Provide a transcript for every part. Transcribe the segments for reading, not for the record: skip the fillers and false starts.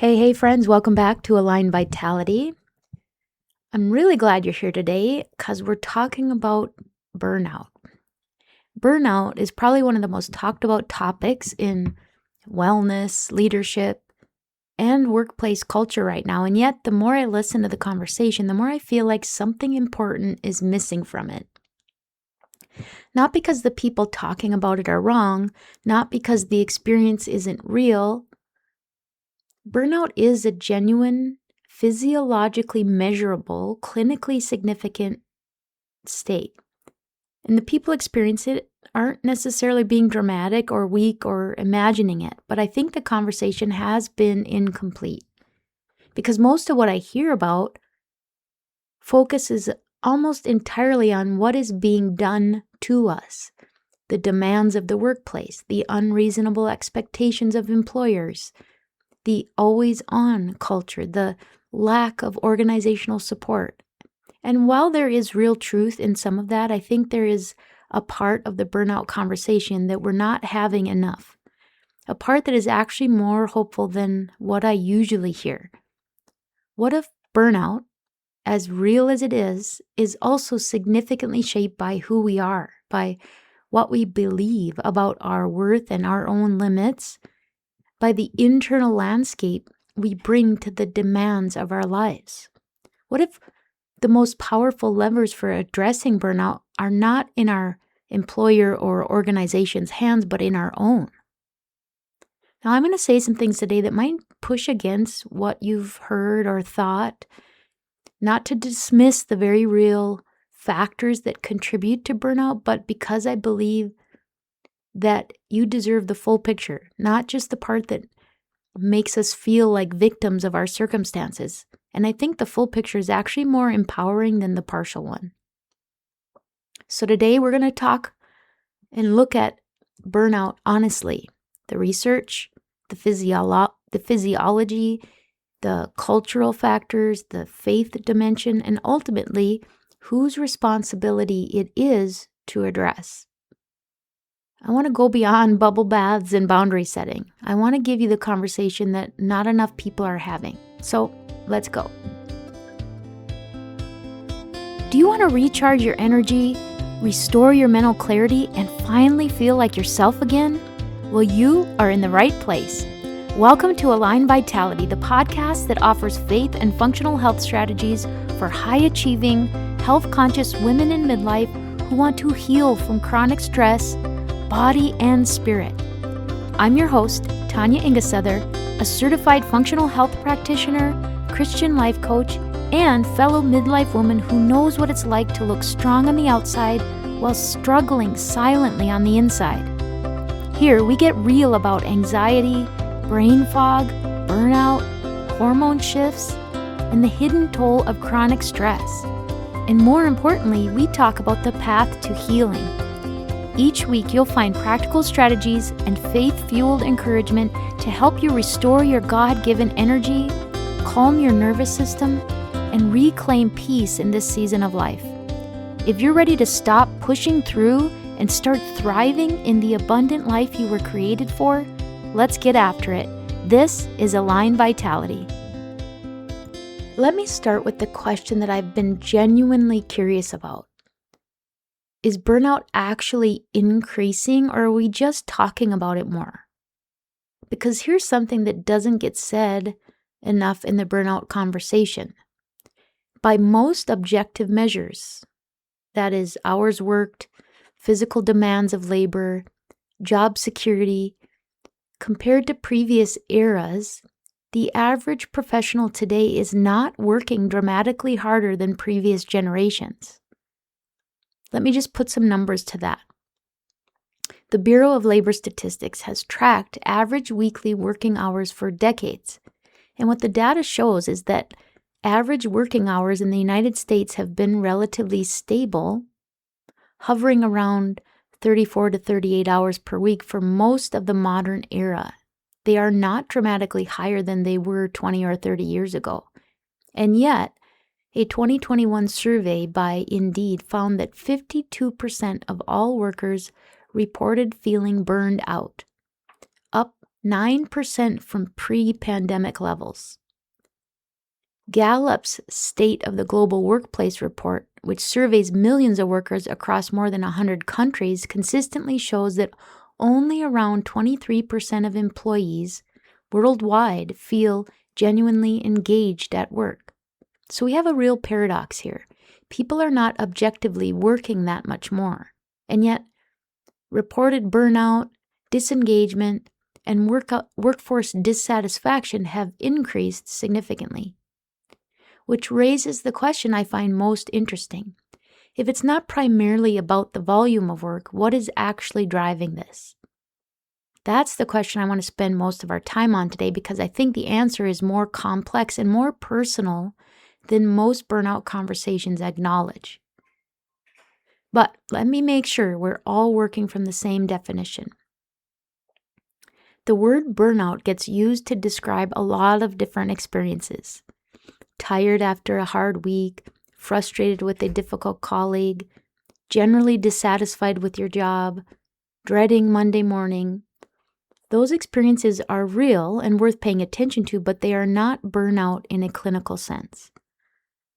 Hey, friends, welcome back to Align Vitality. I'm really glad you're here today because we're talking about burnout. Burnout is probably one of the most talked about topics in wellness, leadership, and workplace culture right now. And yet, the more I listen to the conversation, the more I feel like something important is missing from it. Not because the people talking about it are wrong, not because the experience isn't real. Burnout is a genuine, physiologically measurable, clinically significant state. And the people experience it aren't necessarily being dramatic or weak or imagining it, but I think the conversation has been incomplete. Because most of what I hear about focuses almost entirely on what is being done to us, the demands of the workplace, the unreasonable expectations of employers, the always-on culture, the lack of organizational support. And while there is real truth in some of that, I think there is a part of the burnout conversation that we're not having enough. A part that is actually more hopeful than what I usually hear. What if burnout, as real as it is also significantly shaped by who we are, by what we believe about our worth and our own limits, by the internal landscape we bring to the demands of our lives? What if the most powerful levers for addressing burnout are not in our employer or organization's hands, but in our own? Now, I'm going to say some things today that might push against what you've heard or thought, not to dismiss the very real factors that contribute to burnout, but because I believe that you deserve the full picture, not just the part that makes us feel like victims of our circumstances. And I think the full picture is actually more empowering than the partial one. So today we're going to talk and look at burnout honestly. The research, the physiology, the cultural factors, the faith dimension, and ultimately whose responsibility it is to address. I want to go beyond bubble baths and boundary setting. I want to give you the conversation that not enough people are having. So let's go. Do you want to recharge your energy, restore your mental clarity, and finally feel like yourself again? Well, you are in the right place. Welcome to Align Vitality, the podcast that offers faith and functional health strategies for high-achieving, health-conscious women in midlife who want to heal from chronic stress, body and spirit. I'm your host, Tanya, a certified functional health practitioner, Christian life coach, and fellow midlife woman who knows what it's like to look strong on the outside while struggling silently on the inside. Here, we get real about anxiety, brain fog, burnout, hormone shifts, and the hidden toll of chronic stress. And more importantly, we talk about the path to healing. Each week, you'll find practical strategies and faith-fueled encouragement to help you restore your God-given energy, calm your nervous system, and reclaim peace in this season of life. If you're ready to stop pushing through and start thriving in the abundant life you were created for, let's get after it. This is Align Vitality. Let me start with the question that I've been genuinely curious about. Is burnout actually increasing, or are we just talking about it more? Because here's something that doesn't get said enough in the burnout conversation. By most objective measures, that is, hours worked, physical demands of labor, job security, compared to previous eras, the average professional today is not working dramatically harder than previous generations. Let me just put some numbers to that. The Bureau of Labor Statistics has tracked average weekly working hours for decades. And what the data shows is that average working hours in the United States have been relatively stable, hovering around 34 to 38 hours per week for most of the modern era. They are not dramatically higher than they were 20 or 30 years ago. And yet, a 2021 survey by Indeed found that 52% of all workers reported feeling burned out, up 9% from pre-pandemic levels. Gallup's State of the Global Workplace report, which surveys millions of workers across more than 100 countries, consistently shows that only around 23% of employees worldwide feel genuinely engaged at work. So we have a real paradox here. People are not objectively working that much more, and yet reported burnout, disengagement, and workforce dissatisfaction have increased significantly. Which raises the question I find most interesting. If it's not primarily about the volume of work, what is actually driving this? That's the question I want to spend most of our time on today because I think the answer is more complex and more personal than most burnout conversations acknowledge. But let me make sure we're all working from the same definition. The word burnout gets used to describe a lot of different experiences. Tired after a hard week, frustrated with a difficult colleague, generally dissatisfied with your job, dreading Monday morning. Those experiences are real and worth paying attention to, but they are not burnout in a clinical sense.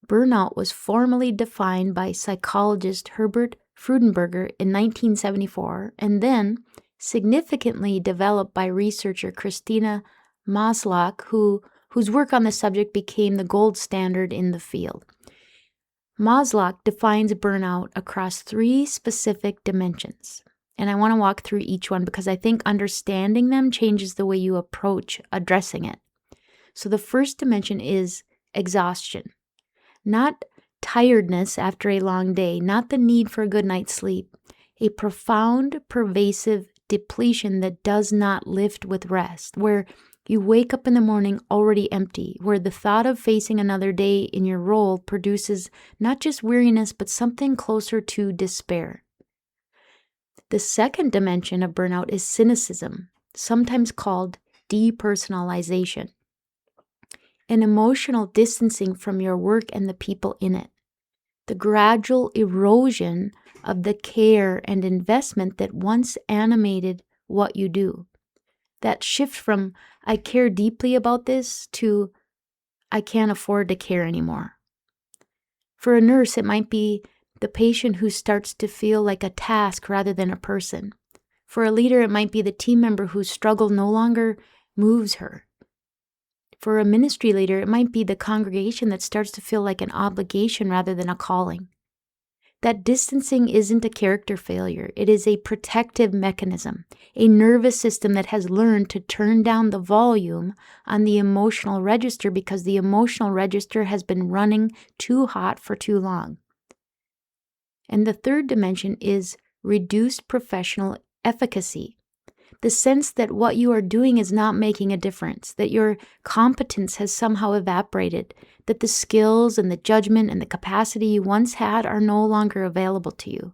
Burnout was formally defined by psychologist Herbert Freudenberger in 1974 and then significantly developed by researcher Christina Maslach, whose work on the subject became the gold standard in the field. Maslach defines burnout across 3 specific dimensions, and I want to walk through each one because I think understanding them changes the way you approach addressing it. So the first dimension is exhaustion, not tiredness after a long day, not the need for a good night's sleep, a profound, pervasive depletion that does not lift with rest, where you wake up in the morning already empty, where the thought of facing another day in your role produces not just weariness, but something closer to despair. The second dimension of burnout is cynicism, sometimes called depersonalization, an emotional distancing from your work and the people in it, the gradual erosion of the care and investment that once animated what you do. That shift from, I care deeply about this, to, I can't afford to care anymore. For a nurse, it might be the patient who starts to feel like a task rather than a person. For a leader, it might be the team member whose struggle no longer moves her. For a ministry leader, it might be the congregation that starts to feel like an obligation rather than a calling. That distancing isn't a character failure. It is a protective mechanism, a nervous system that has learned to turn down the volume on the emotional register because the emotional register has been running too hot for too long. And the third dimension is reduced professional efficacy. The sense that what you are doing is not making a difference, that your competence has somehow evaporated, that the skills and the judgment and the capacity you once had are no longer available to you.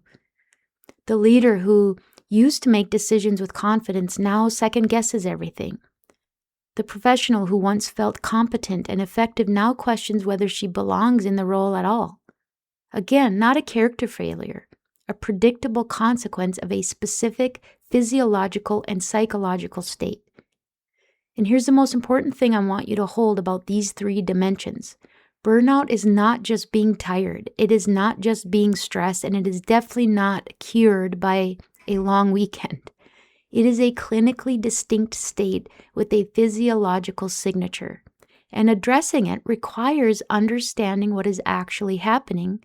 The leader who used to make decisions with confidence now second guesses everything. The professional who once felt competent and effective now questions whether she belongs in the role at all. Again, not a character failure, a predictable consequence of a specific physiological and psychological state. And here's the most important thing I want you to hold about these 3 dimensions. Burnout is not just being tired. It is not just being stressed, and it is definitely not cured by a long weekend. It is a clinically distinct state with a physiological signature, and addressing it requires understanding what is actually happening,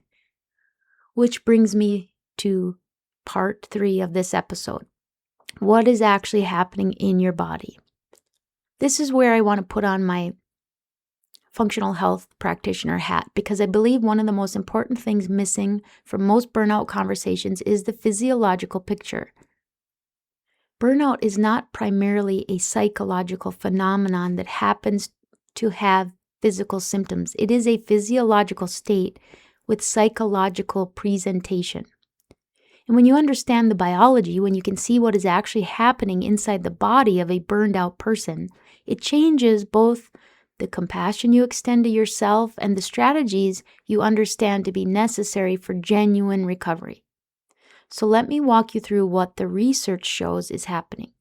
which brings me to part 3 of this episode. What is actually happening in your body? This is where I want to put on my functional health practitioner hat because I believe one of the most important things missing from most burnout conversations is the physiological picture. Burnout is not primarily a psychological phenomenon that happens to have physical symptoms. It is a physiological state with psychological presentation. And when you understand the biology, when you can see what is actually happening inside the body of a burned out person, it changes both the compassion you extend to yourself and the strategies you understand to be necessary for genuine recovery. So let me walk you through what the research shows is happening.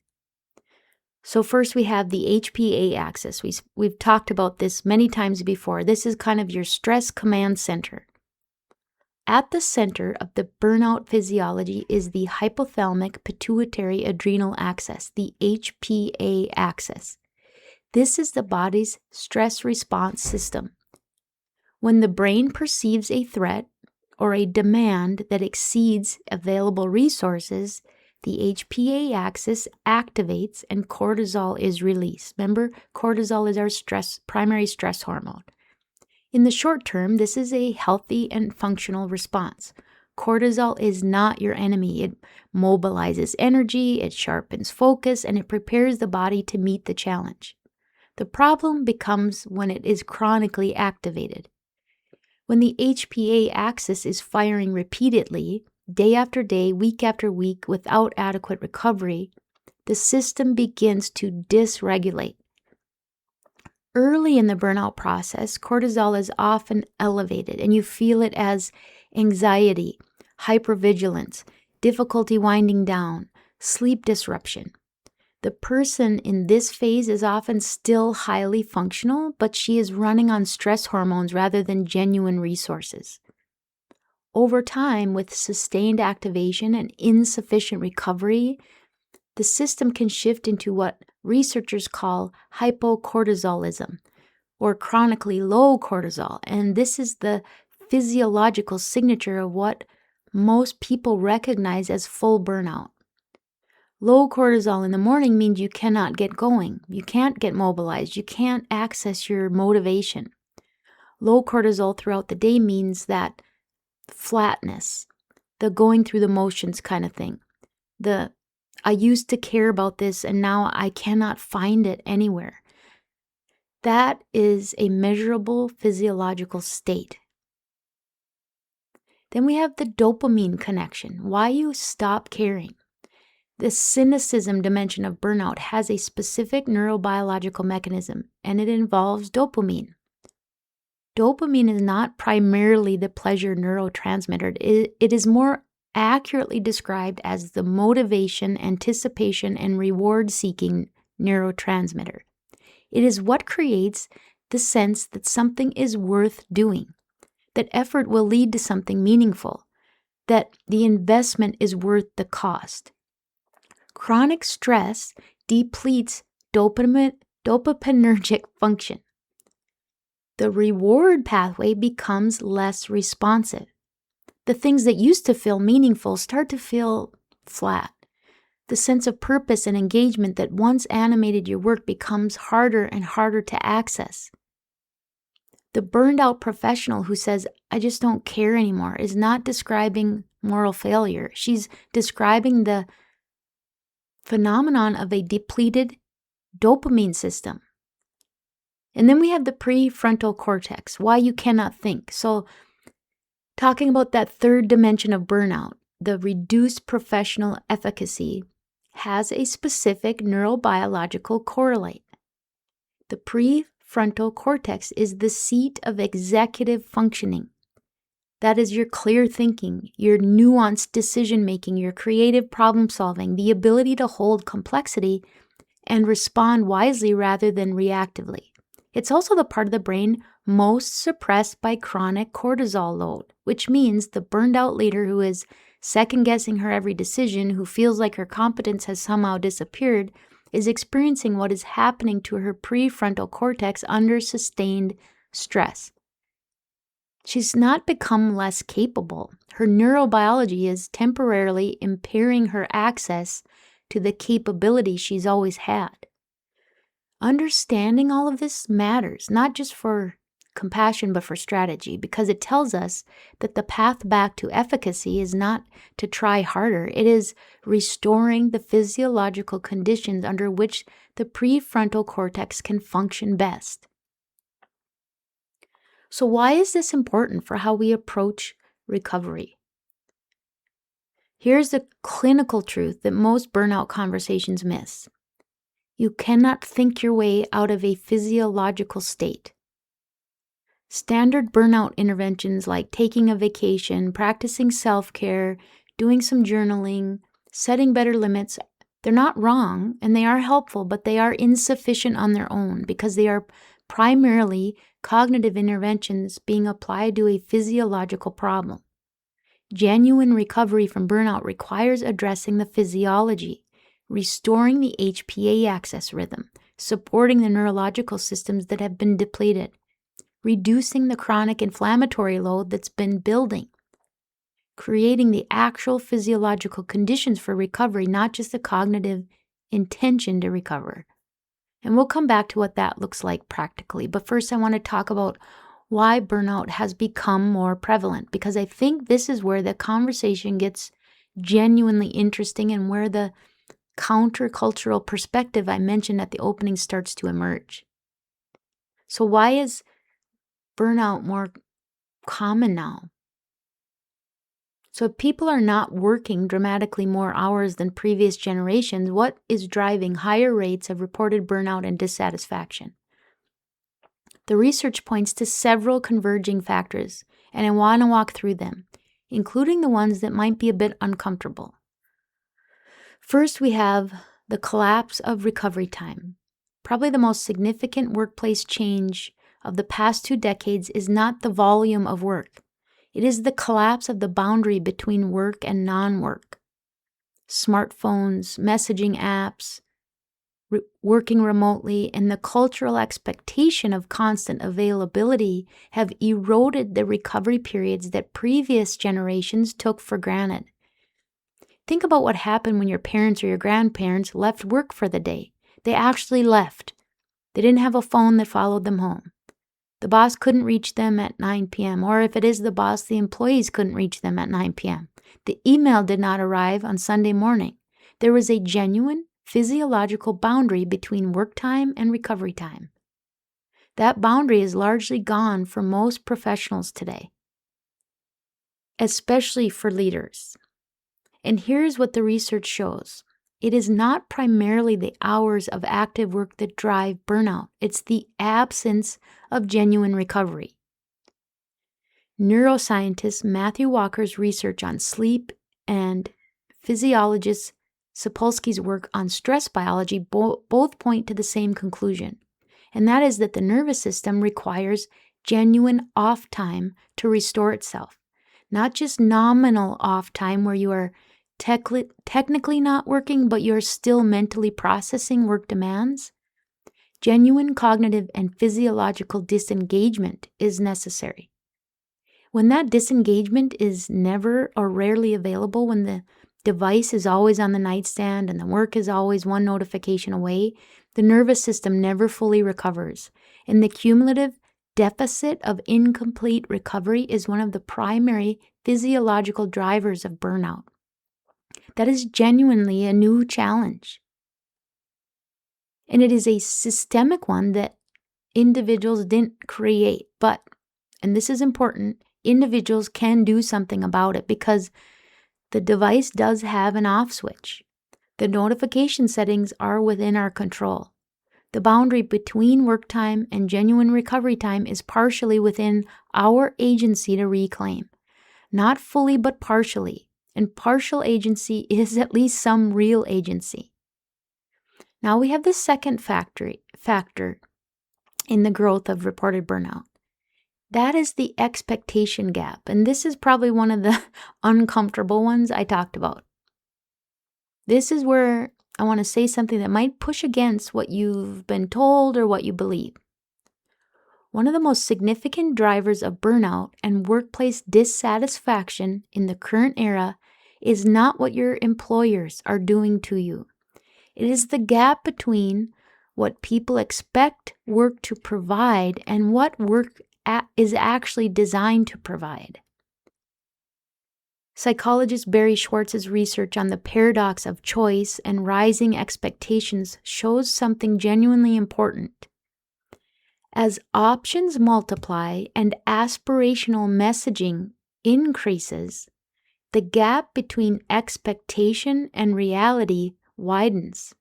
So first we have the HPA axis. We've talked about this many times before. This is kind of your stress command center. At the center of the burnout physiology is the hypothalamic pituitary adrenal axis, the HPA axis. This is the body's stress response system. When the brain perceives a threat or a demand that exceeds available resources, the HPA axis activates and cortisol is released. Remember, cortisol is our primary stress hormone. In the short term, this is a healthy and functional response. Cortisol is not your enemy. It mobilizes energy, it sharpens focus, and it prepares the body to meet the challenge. The problem becomes when it is chronically activated. When the HPA axis is firing repeatedly, day after day, week after week, without adequate recovery, the system begins to dysregulate. Early in the burnout process, cortisol is often elevated, and you feel it as anxiety, hypervigilance, difficulty winding down, sleep disruption. The person in this phase is often still highly functional, but she is running on stress hormones rather than genuine resources. Over time, with sustained activation and insufficient recovery, the system can shift into what researchers call hypocortisolism, or chronically low cortisol, and this is the physiological signature of what most people recognize as full burnout. Low cortisol in the morning means you cannot get going, you can't get mobilized, you can't access your motivation. Low cortisol throughout the day means that flatness, the going through the motions kind of thing, I used to care about this and now I cannot find it anywhere. That is a measurable physiological state. Then we have the dopamine connection, why you stop caring. The cynicism dimension of burnout has a specific neurobiological mechanism, and it involves dopamine. Dopamine is not primarily the pleasure neurotransmitter. It is more accurately described as the motivation, anticipation, and reward-seeking neurotransmitter. It is what creates the sense that something is worth doing, that effort will lead to something meaningful, that the investment is worth the cost. Chronic stress depletes dopaminergic function. The reward pathway becomes less responsive. The things that used to feel meaningful start to feel flat. The sense of purpose and engagement that once animated your work becomes harder and harder to access. The burned out professional who says, "I just don't care anymore," is not describing moral failure. She's describing the phenomenon of a depleted dopamine system. And then we have the prefrontal cortex, why you cannot think. So talking about that third dimension of burnout, the reduced professional efficacy has a specific neurobiological correlate. The prefrontal cortex is the seat of executive functioning. That is your clear thinking, your nuanced decision-making, your creative problem-solving, the ability to hold complexity and respond wisely rather than reactively. It's also the part of the brain most suppressed by chronic cortisol load, which means the burned-out leader who is second-guessing her every decision, who feels like her competence has somehow disappeared, is experiencing what is happening to her prefrontal cortex under sustained stress. She's not become less capable. Her neurobiology is temporarily impairing her access to the capability she's always had. Understanding all of this matters, not just for compassion, but for strategy, because it tells us that the path back to efficacy is not to try harder. It is restoring the physiological conditions under which the prefrontal cortex can function best. So why is this important for how we approach recovery? Here's the clinical truth that most burnout conversations miss. You cannot think your way out of a physiological state. Standard burnout interventions like taking a vacation, practicing self-care, doing some journaling, setting better limits They're not wrong and they are helpful, but they are insufficient on their own because they are primarily cognitive interventions being applied to a physiological problem. Genuine recovery from burnout requires addressing the physiology, restoring the HPA axis rhythm, supporting the neurological systems that have been depleted, reducing the chronic inflammatory load that's been building, creating the actual physiological conditions for recovery, not just the cognitive intention to recover. And we'll come back to what that looks like practically. But first, I want to talk about why burnout has become more prevalent, because I think this is where the conversation gets genuinely interesting and where the countercultural perspective I mentioned at the opening starts to emerge. So why is burnout more common now? So if people are not working dramatically more hours than previous generations, what is driving higher rates of reported burnout and dissatisfaction? The research points to several converging factors, and I want to walk through them, including the ones that might be a bit uncomfortable. First, we have the collapse of recovery time. Probably the most significant workplace change of the past 2 decades is not the volume of work. It is the collapse of the boundary between work and non-work. Smartphones, messaging apps, working remotely, and the cultural expectation of constant availability have eroded the recovery periods that previous generations took for granted. Think about what happened when your parents or your grandparents left work for the day. They actually left. They didn't have a phone that followed them home. The boss couldn't reach them at 9 p.m., or if it is the boss, the employees couldn't reach them at 9 p.m. The email did not arrive on Sunday morning. There was a genuine physiological boundary between work time and recovery time. That boundary is largely gone for most professionals today, especially for leaders. And here's what the research shows. It is not primarily the hours of active work that drive burnout. It's the absence of genuine recovery. Neuroscientist Matthew Walker's research on sleep and physiologist Sapolsky's work on stress biology both point to the same conclusion, and that is that the nervous system requires genuine off time to restore itself, not just nominal off time where you are technically not working, but you're still mentally processing work demands. Genuine cognitive and physiological disengagement is necessary. When that disengagement is never or rarely available, when the device is always on the nightstand and the work is always one notification away, the nervous system never fully recovers. And the cumulative deficit of incomplete recovery is one of the primary physiological drivers of burnout. That is genuinely a new challenge. And it is a systemic one that individuals didn't create. But, and this is important, individuals can do something about it because the device does have an off switch. The notification settings are within our control. The boundary between work time and genuine recovery time is partially within our agency to reclaim. Not fully, but partially. And partial agency is at least some real agency. Now we have the second factor in the growth of reported burnout. That is the expectation gap. And this is probably one of the uncomfortable ones I talked about. This is where I want to say something that might push against what you've been told or what you believe. One of the most significant drivers of burnout and workplace dissatisfaction in the current era is not what your employers are doing to you. It is the gap between what people expect work to provide and what work is actually designed to provide. Psychologist Barry Schwartz's research on the paradox of choice and rising expectations shows something genuinely important. As options multiply and aspirational messaging increases, the gap between expectation and reality widens.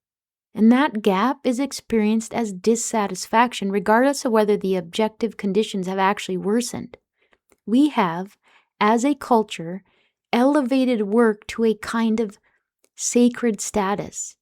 And that gap is experienced as dissatisfaction, regardless of whether the objective conditions have actually worsened. We have, as a culture, elevated work to a kind of sacred status.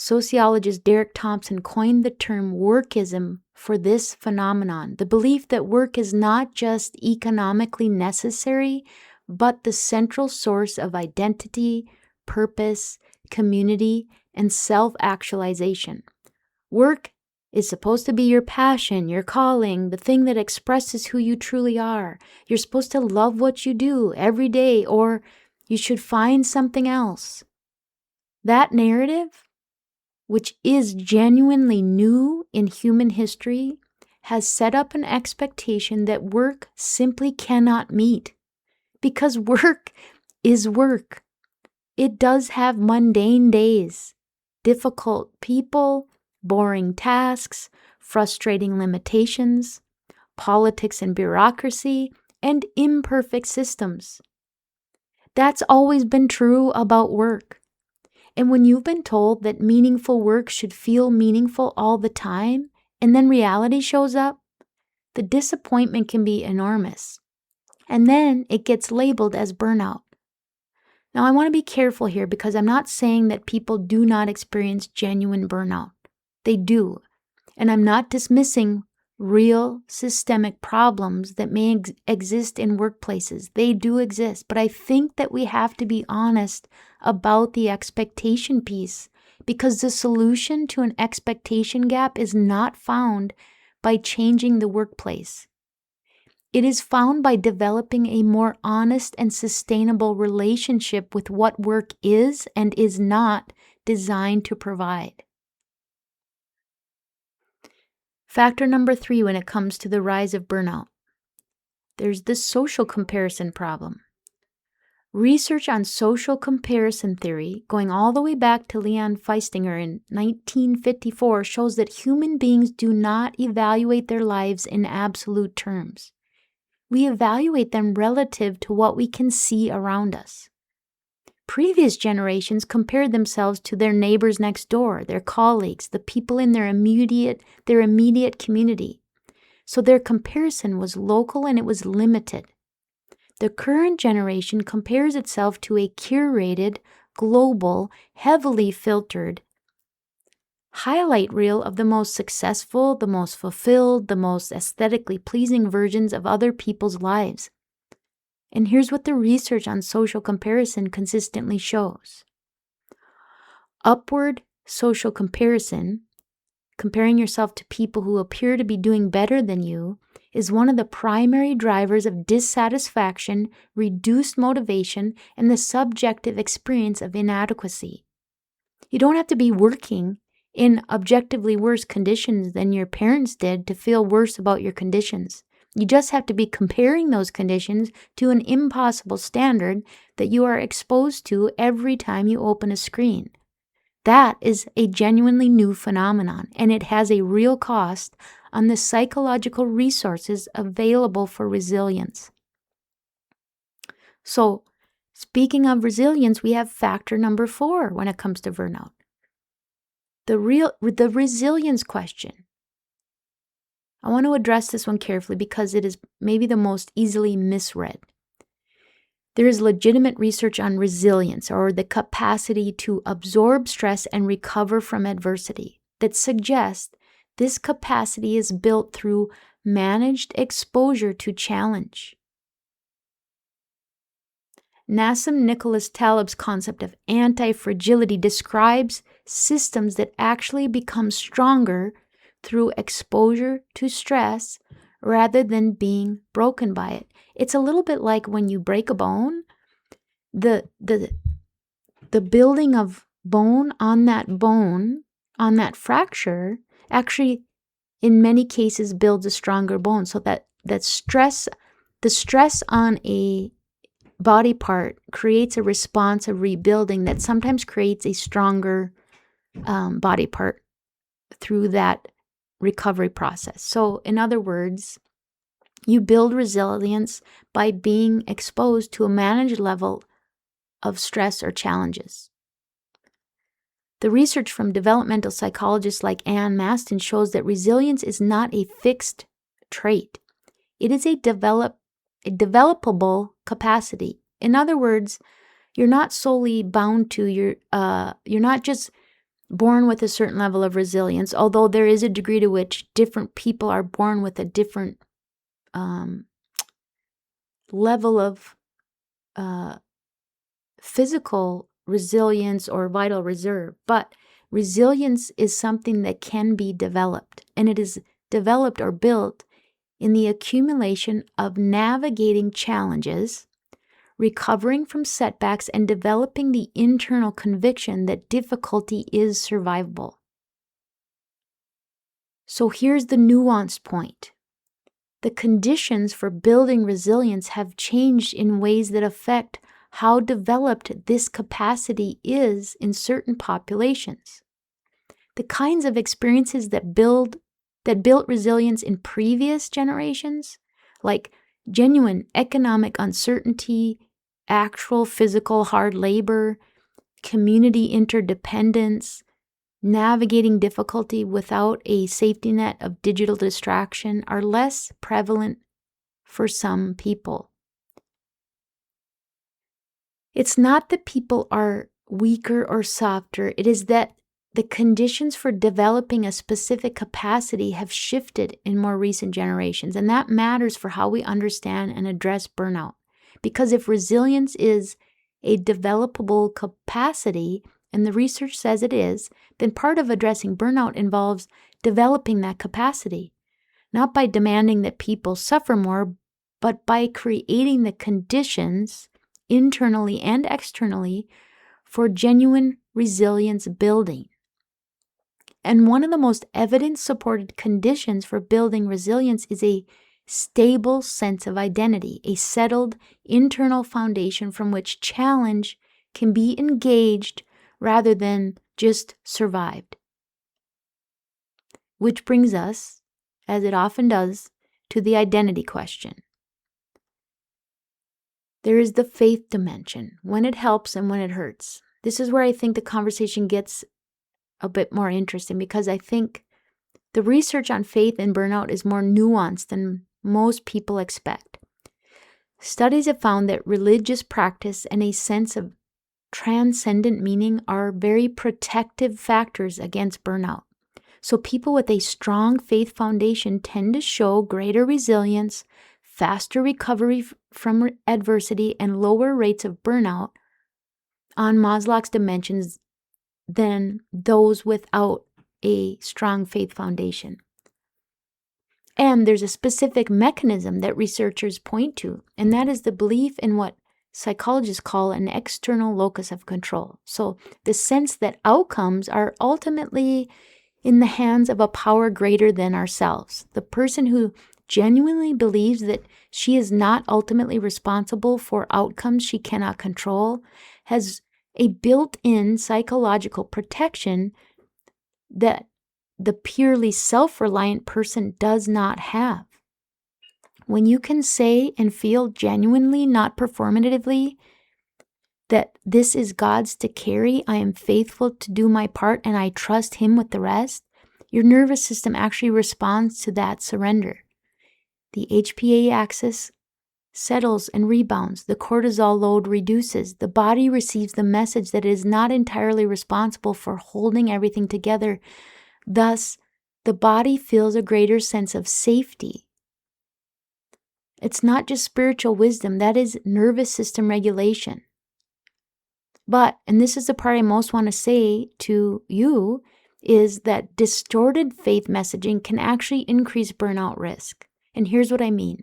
Sociologist Derek Thompson coined the term workism for this phenomenon, the belief that work is not just economically necessary, but the central source of identity, purpose, community, and self-actualization. Work is supposed to be your passion, your calling, the thing that expresses who you truly are. You're supposed to love what you do every day, or you should find something else. That narrative, which is genuinely new in human history, has set up an expectation that work simply cannot meet. Because work is work. It does have mundane days, difficult people, boring tasks, frustrating limitations, politics and bureaucracy, and imperfect systems. That's always been true about work. And when you've been told that meaningful work should feel meaningful all the time, and then reality shows up, the disappointment can be enormous. And then it gets labeled as burnout. Now, I want to be careful here because I'm not saying that people do not experience genuine burnout. They do. And I'm not dismissing real systemic problems that may exist in workplaces. They do exist. But I think that we have to be honest about the expectation piece, because the solution to an expectation gap is not found by changing the workplace. It is found by developing a more honest and sustainable relationship with what work is and is not designed to provide. Factor number 3 when it comes to the rise of burnout. There's the social comparison problem. Research on social comparison theory, going all the way back to Leon Feistinger in 1954, shows that human beings do not evaluate their lives in absolute terms. We evaluate them relative to what we can see around us. Previous generations compared themselves to their neighbors next door, their colleagues, the people in their immediate community. So their comparison was local and it was limited. The current generation compares itself to a curated, global, heavily filtered highlight reel of the most successful, the most fulfilled, the most aesthetically pleasing versions of other people's lives. And here's what the research on social comparison consistently shows. Upward social comparison, comparing yourself to people who appear to be doing better than you, is one of the primary drivers of dissatisfaction, reduced motivation, and the subjective experience of inadequacy. You don't have to be working in objectively worse conditions than your parents did to feel worse about your conditions. You just have to be comparing those conditions to an impossible standard that you are exposed to every time you open a screen. That is a genuinely new phenomenon, and it has a real cost on the psychological resources available for resilience. So, speaking of resilience, we have factor number 4 when it comes to burnout. The resilience question. I want to address this one carefully because it is maybe the most easily misread. There is legitimate research on resilience, or the capacity to absorb stress and recover from adversity, that suggests this capacity is built through managed exposure to challenge. Nassim Nicholas Taleb's concept of anti-fragility describes systems that actually become stronger through exposure to stress rather than being broken by it. It's a little bit like when you break a bone, the building of bone, on that fracture, actually in many cases builds a stronger bone, so that the stress on a body part creates a response of rebuilding that sometimes creates a stronger body part through that recovery process. So in other words, you build resilience by being exposed to a managed level of stress or challenges. The research from developmental psychologists like Ann Maston shows that resilience is not a fixed trait. It is a developable capacity. In other words, you're not solely bound to you're not just born with a certain level of resilience, although there is a degree to which different people are born with a different level of physical resilience or vital reserve. But resilience is something that can be developed, and it is developed or built in the accumulation of navigating challenges, recovering from setbacks, and developing the internal conviction that difficulty is survivable. So here's the nuanced point. The conditions for building resilience have changed in ways that affect how developed this capacity is in certain populations. The kinds of experiences that built resilience in previous generations, like genuine economic uncertainty, actual physical hard labor, community interdependence, navigating difficulty without a safety net of digital distraction, are less prevalent for some people. It's not that people are weaker or softer, it is that the conditions for developing a specific capacity have shifted in more recent generations, and that matters for how we understand and address burnout. Because if resilience is a developable capacity, and the research says it is, then part of addressing burnout involves developing that capacity, not by demanding that people suffer more, but by creating the conditions internally and externally for genuine resilience building. And one of the most evidence-supported conditions for building resilience is a stable sense of identity, a settled internal foundation from which challenge can be engaged rather than just survived. Which brings us, as it often does, to the identity question. There is the faith dimension, when it helps and when it hurts. This is where I think the conversation gets a bit more interesting, because I think the research on faith and burnout is more nuanced than most people expect. Studies have found that religious practice and a sense of transcendent meaning are very protective factors against burnout. So people with a strong faith foundation tend to show greater resilience, faster recovery from adversity, and lower rates of burnout on Maslow's dimensions than those without a strong faith foundation. And there's a specific mechanism that researchers point to, and that is the belief in what psychologists call an external locus of control. So the sense that outcomes are ultimately in the hands of a power greater than ourselves. The person who genuinely believes that she is not ultimately responsible for outcomes she cannot control has a built-in psychological protection that the purely self-reliant person does not have. When you can say and feel genuinely, not performatively, that this is God's to carry, I am faithful to do my part, and I trust Him with the rest, your nervous system actually responds to that surrender. The HPA axis settles and rebounds. The cortisol load reduces. The body receives the message that it is not entirely responsible for holding everything together. Thus, the body feels a greater sense of safety. It's not just spiritual wisdom, that is nervous system regulation. But, and this is the part I most want to say to you, is that distorted faith messaging can actually increase burnout risk. And here's what I mean.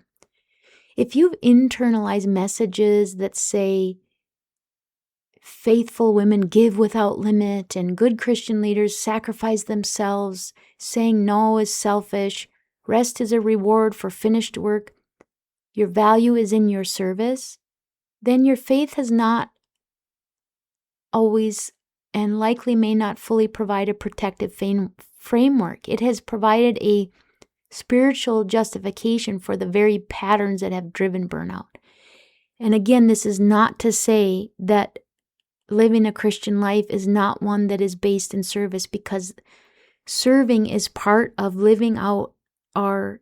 If you've internalized messages that say, faithful women give without limit, and good Christian leaders sacrifice themselves, saying no is selfish, rest is a reward for finished work, your value is in your service, then your faith has not always and likely may not fully provide a protective framework. It has provided a spiritual justification for the very patterns that have driven burnout. And again, this is not to say that living a Christian life is not one that is based in service, because serving is part of living out our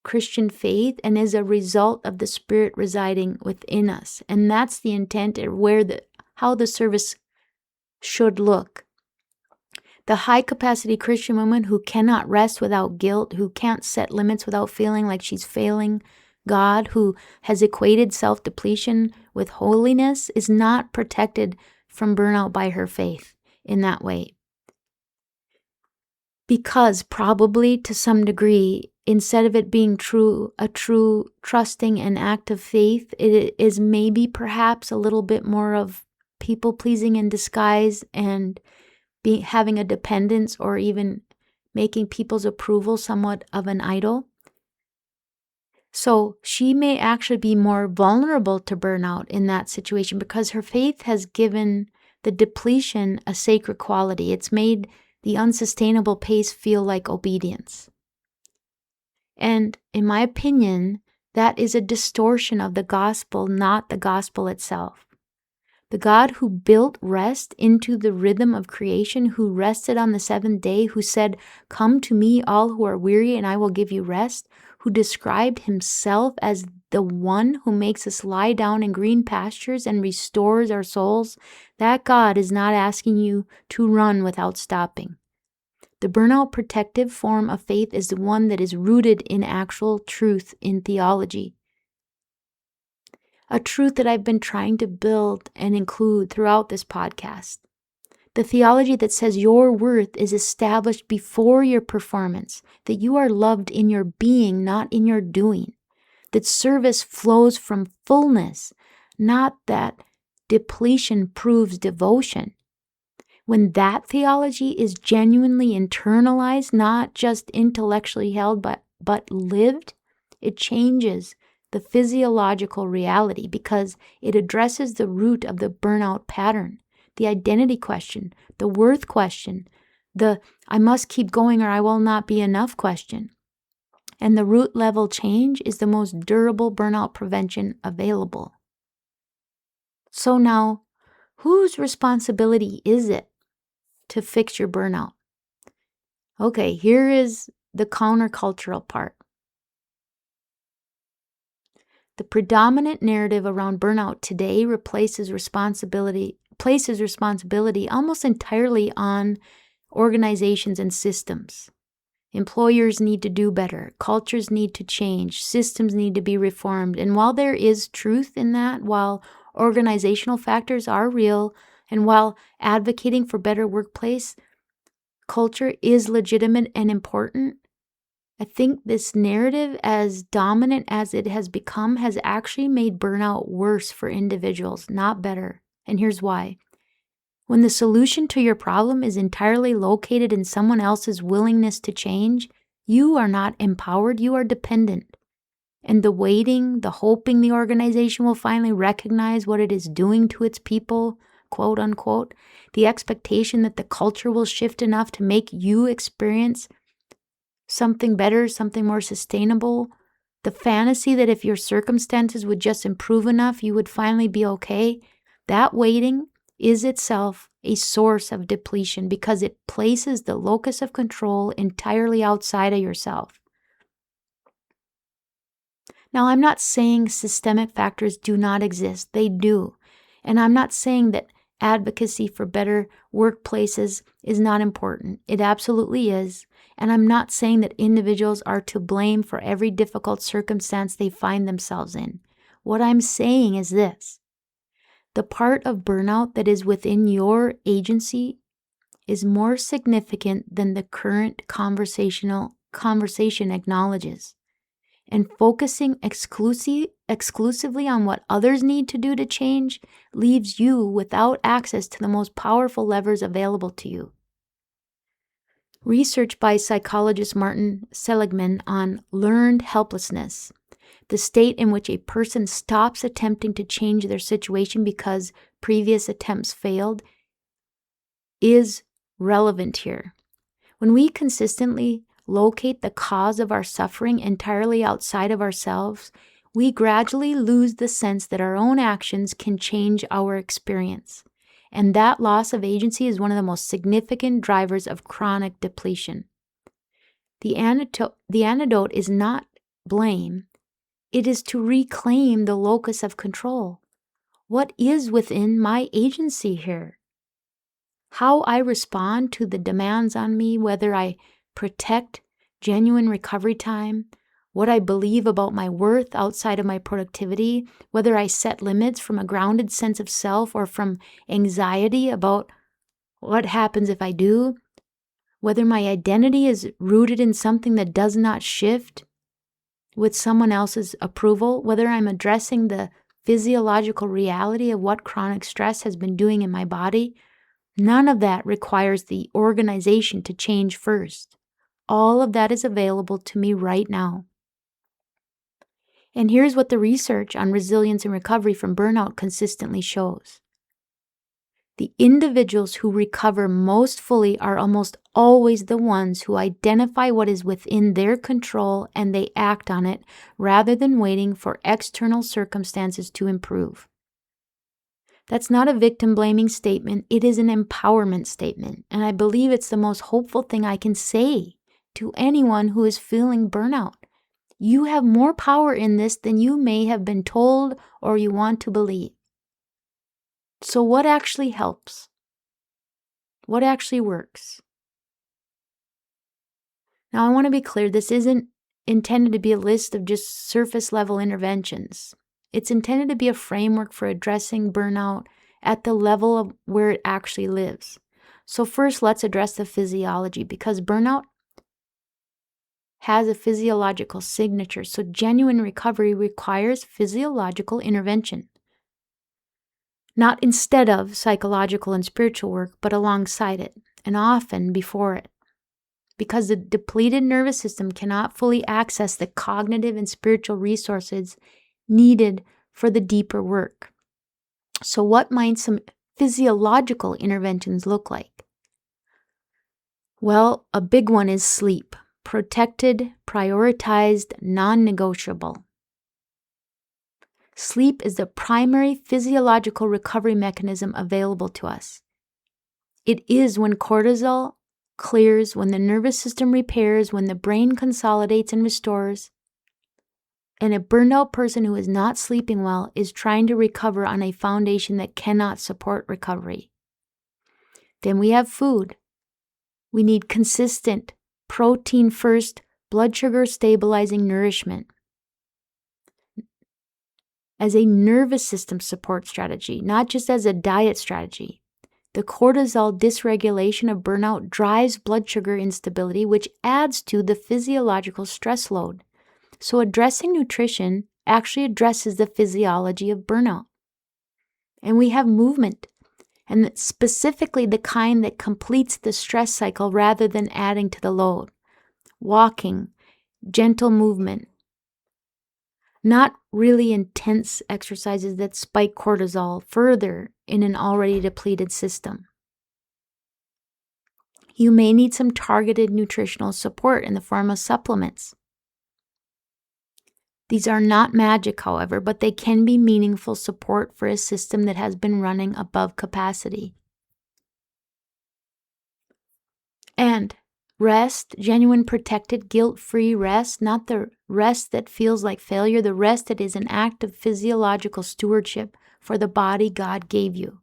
Christian faith and is a result of the Spirit residing within us. And that's the intent, or how the service should look. The high-capacity Christian woman who cannot rest without guilt, who can't set limits without feeling like she's failing God, who has equated self-depletion with holiness, is not protected from burnout by her faith in that way. Because probably to some degree, instead of it being a true trusting and act of faith, it is maybe perhaps a little bit more of people-pleasing in disguise and having a dependence, or even making people's approval somewhat of an idol. So she may actually be more vulnerable to burnout in that situation because her faith has given the depletion a sacred quality. It's made the unsustainable pace feel like obedience. And in my opinion, that is a distortion of the gospel, not the gospel itself. The God who built rest into the rhythm of creation, who rested on the seventh day, who said, "Come to me, all who are weary, and I will give you rest," who described himself as the one who makes us lie down in green pastures and restores our souls, that God is not asking you to run without stopping. The burnout protective form of faith is the one that is rooted in actual truth in theology. A truth that I've been trying to build and include throughout this podcast. The theology that says your worth is established before your performance, that you are loved in your being, not in your doing, that service flows from fullness, not that depletion proves devotion. When that theology is genuinely internalized, not just intellectually held, but lived, it changes the physiological reality because it addresses the root of the burnout pattern, the identity question, the worth question, the I must keep going or I will not be enough question. And the root level change is the most durable burnout prevention available. So now, whose responsibility is it to fix your burnout? Okay, here is the countercultural part. The predominant narrative around burnout today places responsibility almost entirely on organizations and systems. Employers need to do better. Cultures need to change. Systems need to be reformed. And while there is truth in that, while organizational factors are real, and while advocating for better workplace culture is legitimate and important, I think this narrative, as dominant as it has become, has actually made burnout worse for individuals, not better. And here's why. When the solution to your problem is entirely located in someone else's willingness to change, you are not empowered, you are dependent. And the waiting, the hoping the organization will finally recognize what it is doing to its people, quote unquote, the expectation that the culture will shift enough to make you experience something better, something more sustainable, the fantasy that if your circumstances would just improve enough, you would finally be okay, that waiting is itself a source of depletion because it places the locus of control entirely outside of yourself. Now, I'm not saying systemic factors do not exist. They do. And I'm not saying that advocacy for better workplaces is not important. It absolutely is. And I'm not saying that individuals are to blame for every difficult circumstance they find themselves in. What I'm saying is this. The part of burnout that is within your agency is more significant than the current conversation acknowledges. And focusing exclusively on what others need to do to change leaves you without access to the most powerful levers available to you. Research by psychologist Martin Seligman on learned helplessness, the state in which a person stops attempting to change their situation because previous attempts failed, is relevant here. When we consistently locate the cause of our suffering entirely outside of ourselves, we gradually lose the sense that our own actions can change our experience. And that loss of agency is one of the most significant drivers of chronic depletion. The antidote is not blame. It is to reclaim the locus of control. What is within my agency here? how I respond to the demands on me, whether I protect genuine recovery time, what I believe about my worth outside of my productivity, whether I set limits from a grounded sense of self or from anxiety about what happens if I do, whether my identity is rooted in something that does not shift with someone else's approval, whether I'm addressing the physiological reality of what chronic stress has been doing in my body. None of that requires the organization to change first. All of that is available to me right now. And here's what the research on resilience and recovery from burnout consistently shows. The individuals who recover most fully are almost always the ones who identify what is within their control and they act on it rather than waiting for external circumstances to improve. That's not a victim-blaming statement. It is an empowerment statement. And I believe it's the most hopeful thing I can say to anyone who is feeling burnout. You have more power in this than you may have been told or you want to believe. So what actually helps? What actually works? Now, I want to be clear, this isn't intended to be a list of just surface-level interventions. It's intended to be a framework for addressing burnout at the level of where it actually lives. So first, let's address the physiology, because burnout has a physiological signature. So genuine recovery requires physiological intervention. Not instead of psychological and spiritual work, but alongside it, and often before it. Because the depleted nervous system cannot fully access the cognitive and spiritual resources needed for the deeper work. So what might some physiological interventions look like? Well, a big one is sleep. Protected, prioritized, non-negotiable. Sleep is the primary physiological recovery mechanism available to us. It is when cortisol clears, when the nervous system repairs, when the brain consolidates and restores. And a burned out person who is not sleeping well is trying to recover on a foundation that cannot support recovery. Then we have food. We need consistent, protein-first, blood sugar stabilizing nourishment as a nervous system support strategy, not just as a diet strategy. The cortisol dysregulation of burnout drives blood sugar instability, which adds to the physiological stress load. So addressing nutrition actually addresses the physiology of burnout. And we have movement, and specifically the kind that completes the stress cycle rather than adding to the load. Walking, gentle movement, not really intense exercises that spike cortisol further in an already depleted system. You may need some targeted nutritional support in the form of supplements. These are not magic, however, but they can be meaningful support for a system that has been running above capacity. And rest, genuine, protected, guilt-free rest, not the rest that feels like failure, the rest that is an act of physiological stewardship for the body God gave you.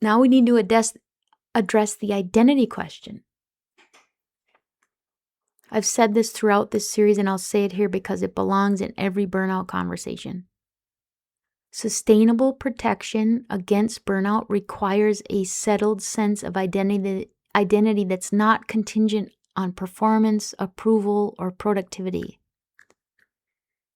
Now we need to address the identity question. I've said this throughout this series, and I'll say it here because it belongs in every burnout conversation. Sustainable protection against burnout requires a settled sense of identity that's not contingent on performance, approval, or productivity.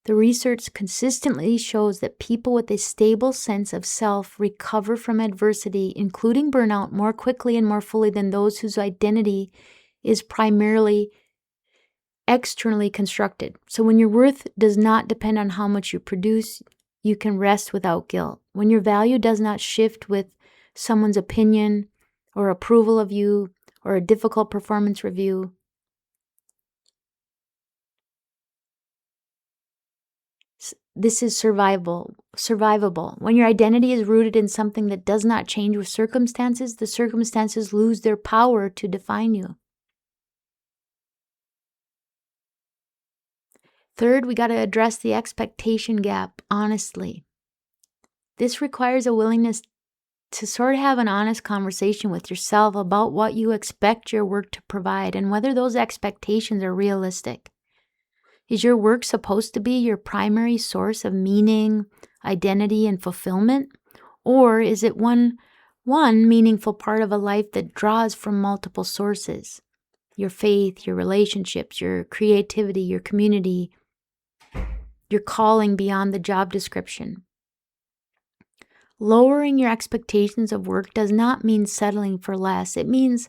The research consistently shows that people with a stable sense of self recover from adversity, including burnout, more quickly and more fully than those whose identity is primarily externally constructed. So when your worth does not depend on how much you produce, you can rest without guilt. When your value does not shift with someone's opinion or approval of you or a difficult performance review, this is survivable. When your identity is rooted in something that does not change with circumstances, the circumstances lose their power to define you. Third, we got to address the expectation gap honestly. This requires a willingness to sort of have an honest conversation with yourself about what you expect your work to provide and whether those expectations are realistic. Is your work supposed to be your primary source of meaning, identity, and fulfillment? Or is it one meaningful part of a life that draws from multiple sources? Your faith, your relationships, your creativity, your community, your calling beyond the job description. Lowering your expectations of work does not mean settling for less. It means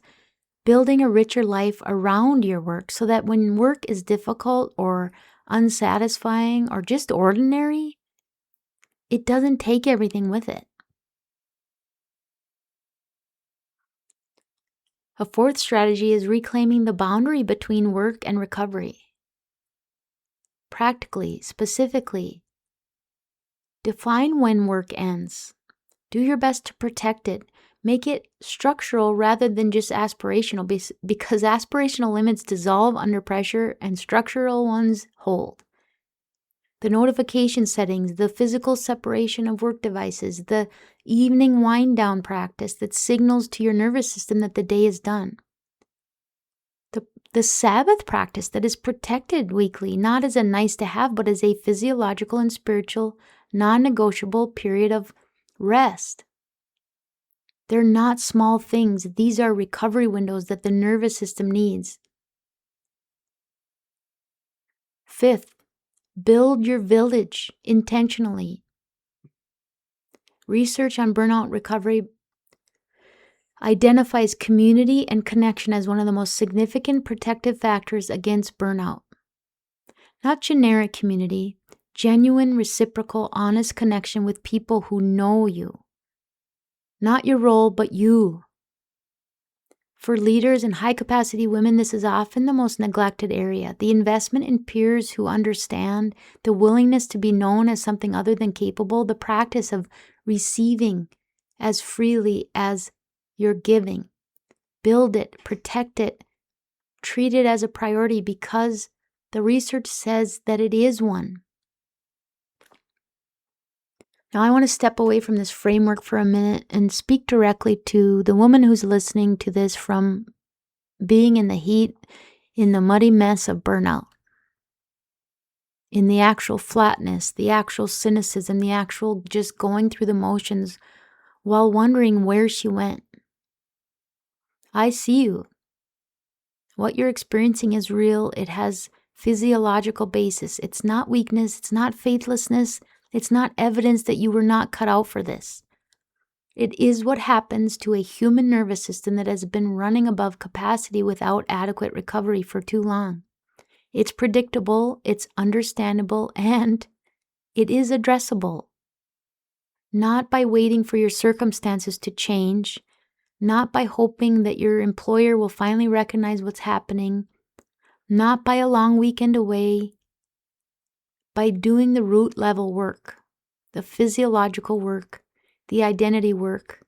building a richer life around your work so that when work is difficult or unsatisfying or just ordinary, it doesn't take everything with it. A fourth strategy is reclaiming the boundary between work and recovery. Practically, specifically, define when work ends. Do your best to protect it. Make it structural rather than just aspirational, because aspirational limits dissolve under pressure and structural ones hold. The notification settings, the physical separation of work devices, the evening wind down practice that signals to your nervous system that the day is done. The Sabbath practice that is protected weekly, not as a nice to have, but as a physiological and spiritual, non-negotiable period of rest. They're not small things. These are recovery windows that the nervous system needs. Fifth, build your village intentionally. Research on burnout recovery identifies community and connection as one of the most significant protective factors against burnout. Not generic community, genuine, reciprocal, honest connection with people who know you. Not your role, but you. For leaders and high-capacity women, this is often the most neglected area. The investment in peers who understand, the willingness to be known as something other than capable, the practice of receiving as freely as you're giving. Build it, protect it, treat it as a priority because the research says that it is one. Now, I want to step away from this framework for a minute and speak directly to the woman who's listening to this from being in the heat, in the muddy mess of burnout, in the actual flatness, the actual cynicism, the actual just going through the motions while wondering where she went. I see you. What you're experiencing is real. It has physiological basis. It's not weakness. It's not faithlessness. It's not evidence that you were not cut out for this. It is what happens to a human nervous system that has been running above capacity without adequate recovery for too long. It's predictable, it's understandable, and it is addressable. Not by waiting for your circumstances to change, not by hoping that your employer will finally recognize what's happening, not by a long weekend away, by doing the root level work, the physiological work, the identity work,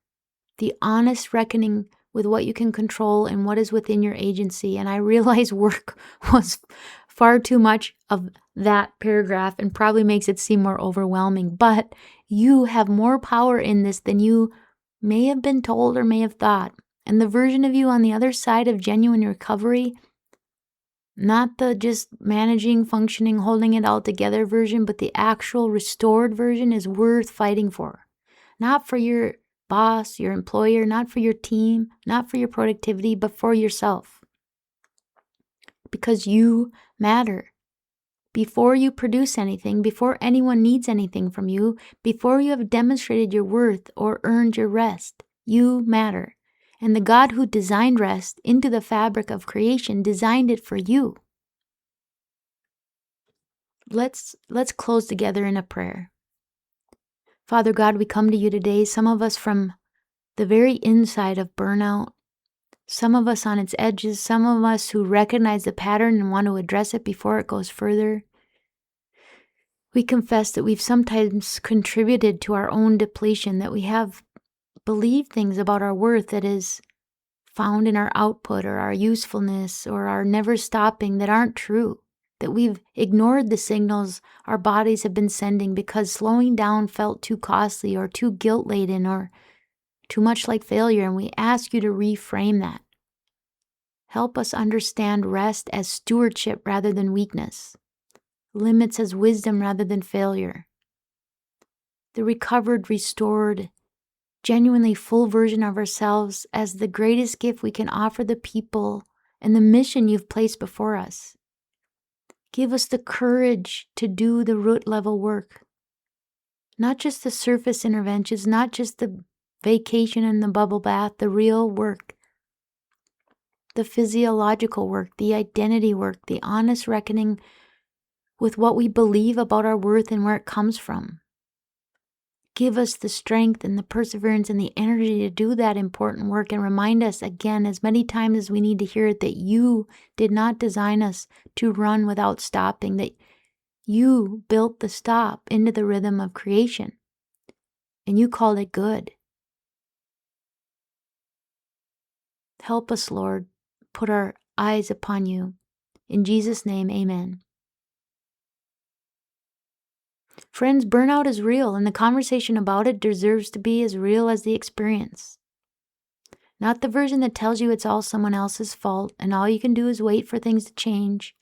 the honest reckoning with what you can control and what is within your agency. And I realize work was far too much of that paragraph and probably makes it seem more overwhelming, but you have more power in this than you may have been told or may have thought. And the version of you on the other side of genuine recovery, not the just managing, functioning, holding it all together version, but the actual restored version is worth fighting for. Not for your boss, your employer, not for your team, not for your productivity, but for yourself. Because you matter. Before you produce anything, before anyone needs anything from you, before you have demonstrated your worth or earned your rest, you matter. And the God who designed rest into the fabric of creation designed it for you. Let's close together in a prayer. Father God, we come to you today, some of us from the very inside of burnout, some of us on its edges, some of us who recognize the pattern and want to address it before it goes further. We confess that we've sometimes contributed to our own depletion, that we have believed things about our worth that is found in our output or our usefulness or our never stopping that aren't true, that we've ignored the signals our bodies have been sending because slowing down felt too costly or too guilt-laden or too much like failure, and we ask you to reframe that. Help us understand rest as stewardship rather than weakness, limits as wisdom rather than failure, the recovered, restored, genuinely full version of ourselves as the greatest gift we can offer the people and the mission you've placed before us. Give us the courage to do the root level work, not just the surface interventions, not just the vacation and the bubble bath, the real work, the physiological work, the identity work, the honest reckoning with what we believe about our worth and where it comes from. Give us the strength and the perseverance and the energy to do that important work, and remind us again as many times as we need to hear it that you did not design us to run without stopping, that you built the stop into the rhythm of creation and you called it good. Help us, Lord, put our eyes upon you. In Jesus' name, amen. Friends, burnout is real, and the conversation about it deserves to be as real as the experience. Not the version that tells you it's all someone else's fault and all you can do is wait for things to change.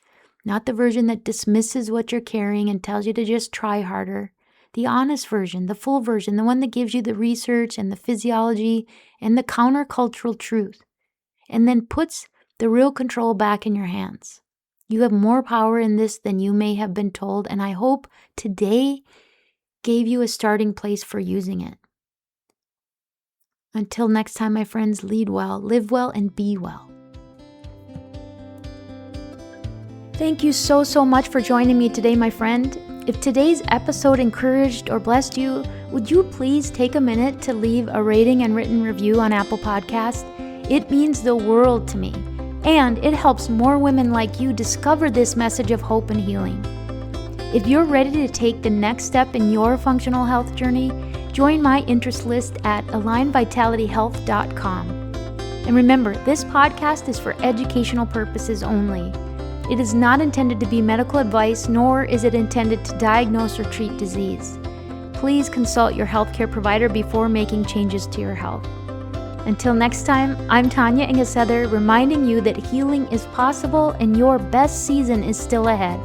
Not the version that dismisses what you're carrying and tells you to just try harder. The honest version, the full version, the one that gives you the research and the physiology and the countercultural truth, and then puts the real control back in your hands. You have more power in this than you may have been told, and I hope today gave you a starting place for using it. Until next time, my friends, lead well, live well, and be well. Thank you so much for joining me today, my friend. If today's episode encouraged or blessed you, would you please take a minute to leave a rating and written review on Apple Podcasts? It means the world to me. And it helps more women like you discover this message of hope and healing. If you're ready to take the next step in your functional health journey, join my interest list at alignvitalityhealth.com. And remember, this podcast is for educational purposes only. It is not intended to be medical advice, nor is it intended to diagnose or treat disease. Please consult your healthcare provider before making changes to your health. Until next time, I'm Tanya, reminding you that healing is possible and your best season is still ahead.